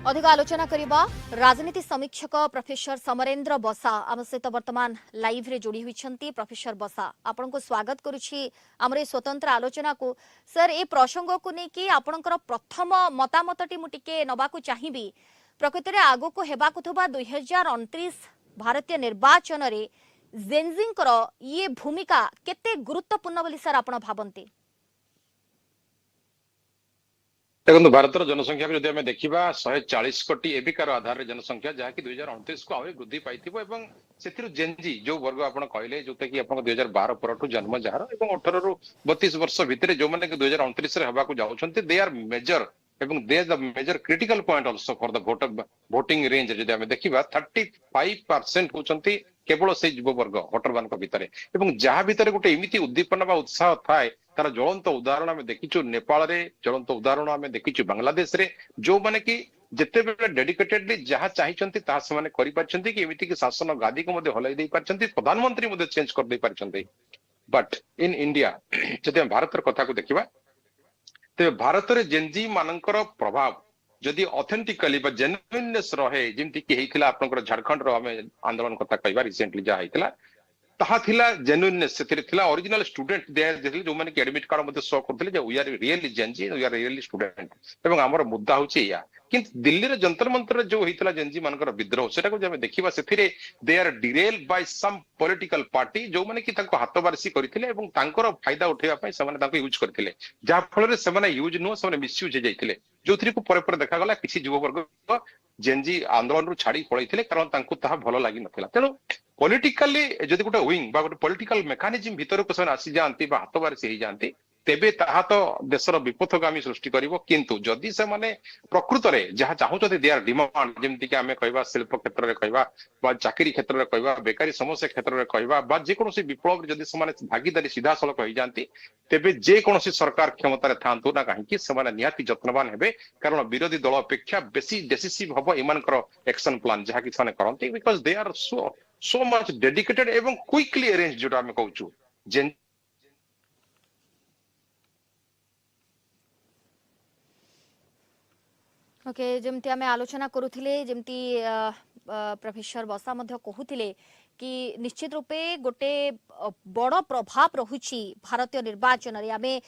अधिक आलोचना करबा राजनीति समीक्षक प्रोफेसर समरेंद्र बसा आम सहित वर्तमान लाइव रे जोड़ी होइछंती। प्रोफेसर बसा आपन को स्वागत करुछि हमरे स्वतंत्र आलोचना को। सर ए प्रसंग को नै कि आपनकर प्रथम मतामतटी मु टिके नबा को चाहिबी। प्रकृति रे आगो को हेबा को थबा 2029 भारतीय निर्वाचन रे जेनजिंकर ये भूमिका केते गुरुत्वपूर्ण बोली सर आपण भाबंती। देखो भारतर जनसंख्या को जब देखा 140 कोटी एबिकार आधार जनसंख्या जहाँकि 2029 को आहरी वृद्धि पाई जेनजी जो वर्ग आप कहले जो कि 2012 पर जन्म जार 18 रु 32 वर्ष भितर जो मैंने 2029 जाऊँच दे आर मेजर एवं they the major critical point also for the voting range जब आम देखा 35% होती केवल से युव वर्ग भोटर मान भितर जहाँ भितर गोटे एमती उद्दीपना उत्साह थाए तार ज्वलंत उदाहरण आम देखीचु नेपाल रे ज्वलंत उदाहरण आम देखीचु बांग्लादेश रे जो माने कि जिते बेले डेडिकेटेडली जहाँ चाहिए ताहा से करि पारछंती कि एमिति कि शासन गादी को मध्य हलाई दे पारछंती प्रधानमंत्री मध्य चेंज कर दे पारछंती। बट इन इंडिया जदि भारत कथा को देखिबा तेरे भारत रे जेनजी मानकर प्रभाव जदि ऑथेंटिकली बा जेन्युइननेस रहे जेमति कि हेइथिला आपनकर झारखंड रो आमे आंदोलन कथा कहबा रिसेंटली जा हेइथिला ताहा थिला जेन्युइननेस सेथिरे थिला ओरिजिनल स्टूडेंट दे जो माने कि एडमिट कार्ड मते शो करथिले जे we are really Gen Z we are really student एवं हमर मुद्दा होची या किंतु दिल्ली रे जंतर मंतर जो हेइथिला जेनजी मानकर विद्रोह सेटा को जमे देखिबा सेथिरे they are derail by some political party जो माने कि तांको हातबारसी करथिले एवं तांकर फायदा उठेबा पई से माने तांको यूज करथिले जा फल रे से माने यूज नो से माने मिसयूज हे जाइथिले जोथि को परे देखा गला किसी युव वर्ग जेनजी आंदोलन रु छाड़ी पळैथिले कारण तांको ताहा भलो लागि नथिला। तेनु पॉलिटिकली जदि गोटे विंग बा गोटे पॉलिटिकल मेकानिज्म भीतर को आसी जाती हाथबारिशी हो जाती तेबे ताहा तो देशर विपथगामी सृष्टि करिवो किंतु जदि से माने प्रकृत रे जहाँ चाहूचते दे आर डिमांड जेमति कि आमे कहबा शिल्प क्षेत्र रे कहबा बा चाकरी क्षेत्र रे कहबा बेकारी समस्या क्षेत्र रे कहबा बा जे कोनोसी विप्लव जदि से माने भागीदारी सीधा सलक हो जाती तेबे जे कोनोसी सरकार क्षमता रे थांतु ना काहे कि से माने निहाती जत्नवान हेबे कारण विरोधी दल अपेक्षा बेसी डिसिसिव हबो एमानकर एक्शन प्लान जहाँ कि माने करंती because they are so much dedicated एवं क्विकली अरेंज जो आम कहूँ जेन ओके जमती आमे आलोचना करूथिले जमती प्रोफेसर बसा मध्य कहूथिले कि निश्चित रूपे गोटे बड़ प्रभाव रहुछि भारतीय निर्वाचन रे आमे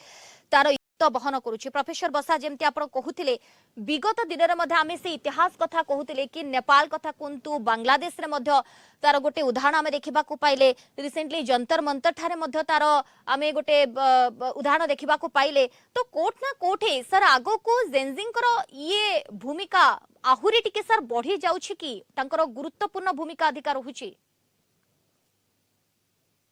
तार बहन करुछि। प्रोफेसर बसा जमती आपण कहूथिले विगत दिन रे मध्य आमे से इतिहास कथा कहूथिले कि नेपाल कथा कुंतु बांग्लादेश रे मध्य तार गोटे उदाहरण आमे देखिबा को पाइले रिसेंटली जंतर मंतर ठारे मध्य तार आमे गोटे उदाहरण देखिबा को पाइले तो कोट ना कोठे सर आगो को जेनजिंकर ये भूमिका आहुरी टिके सर बढ़ी जाउछि कि तांकर गुरुत्वपूर्ण भूमिका अधिकार होछि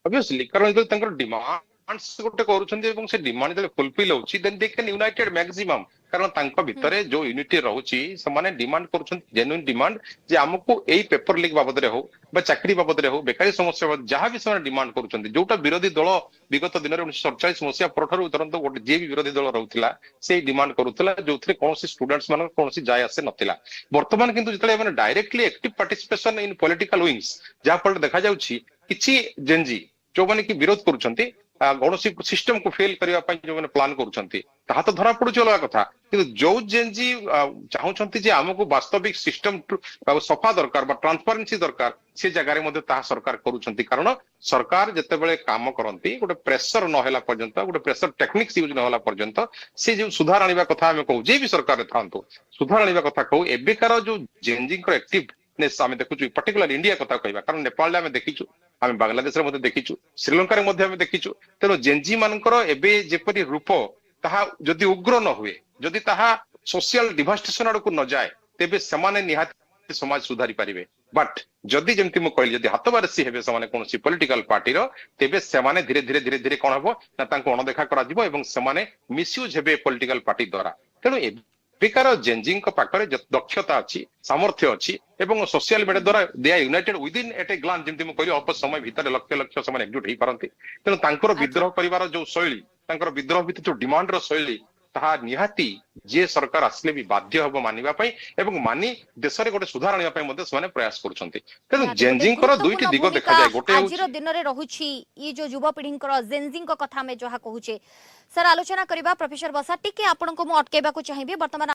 ऑब्वियसली कारण जो तांकर डिमांड्स गोटे करूछन्ती एवं से डिमांड जले फुलफिल होछि then they can united maximum कारण तांको भितरे जो यूनिटी रहउछि समाने डिमांड करूछन्ती जेन्युइन डिमांड जे हमको एई पेपर लीक बाबद रे हो बा चाकरी बाबद रे हो बेकारी समस्या जहां भी समाने डिमांड करूछन्ती जोटा विरोधी दल विगत दिन रे 1947 मसिया परठारु तुरंत गोटे जे भी विरोधी दल रहउथिला से डिमांड करूथिला जोथरे कोनोसी स्टूडेंट्स मान कोनोसी जाय आसे नथिला। वर्तमान किंतु जतले माने directly active participation in political wings जहां फल देखा जाउछि किछि जेनजी जो माने कि विरोध करूछन्ती कौनसी सिस्टम को फेल करने जो मैंने प्लान करा तो धरा पड़ुच अलग कथा कि जो जेनजी चाहूँ आमको वास्तविक सिस्टम सफा दरकार ट्रांसपेरेंसी दरकार से जगह सरकार करुँच कारण सरकार जिते काम करती गोटे प्रेसर नहला पर्यंत गोटे प्रेसर टेक्निक्स यूज नहला पर्यंत से जो सुधार आने कथा आम कहूँ जे भी सरकार था सुधार आने कथा कहूँ एबिकार जो जेनजी एक्टिवनेस आम देखु पर्टिकुलर इंडिया कथा कहवा कारण नेपाल आम देखीचु आम बांग्लादेश रे देखीचु श्रीलंका रे मध्य देखीचु तेणु जेनजी मानकर एबे जेपरि रूप ताहा जदि उग्र न हुए जदि ताहा सोशल डिवास्टेशन आड़ को न जाए तेबे समाने निहाती समाज सुधारी पारिबे। बट जदि जेमति मु कहली जदि हातबारसी हेबे समाने कोनोसी पॉलिटिकल पार्टी रो तेबे समाने धीरे धीरे धीरे धीरे कोन हबो ना तांको अणदेखा करा दिबो एवं समाने मिसयूज हेबे पॉलिटिकल पार्टी द्वारा। तेणु बेकार जेनजी पाखरे दक्षता अच्छी सामर्थ्य अच्छी एवं सोशल मीडिया द्वारा they are united within at a glance जेमति मु कहली अल्प समय भितर लक्ष लक्ष समय एकजुट हो पारंती। तेणु तांकर विद्रोह करिवार जो शैली तांकर विद्रोह भितर जो डिमांड रो शैली ताहा निहाती जे सरकार आसले भी बाध्य हबो मानिबा पई एवं मानी देश रे गोटे सुधार आनिबा पई मध्ये समाने प्रयास करूछन्ती। तेणु जेनजिंकर दुईटी दिग देखा जाय गोटे आजिरो दिन रे रहुछि ई जो युवा पीढ़ींकर जेनजिंक कथा में जहा कहूचे सर आलोचना करिबा प्रोफेसर बसा टिके आपन को मु अटकेबा को चाहिबे वर्तमान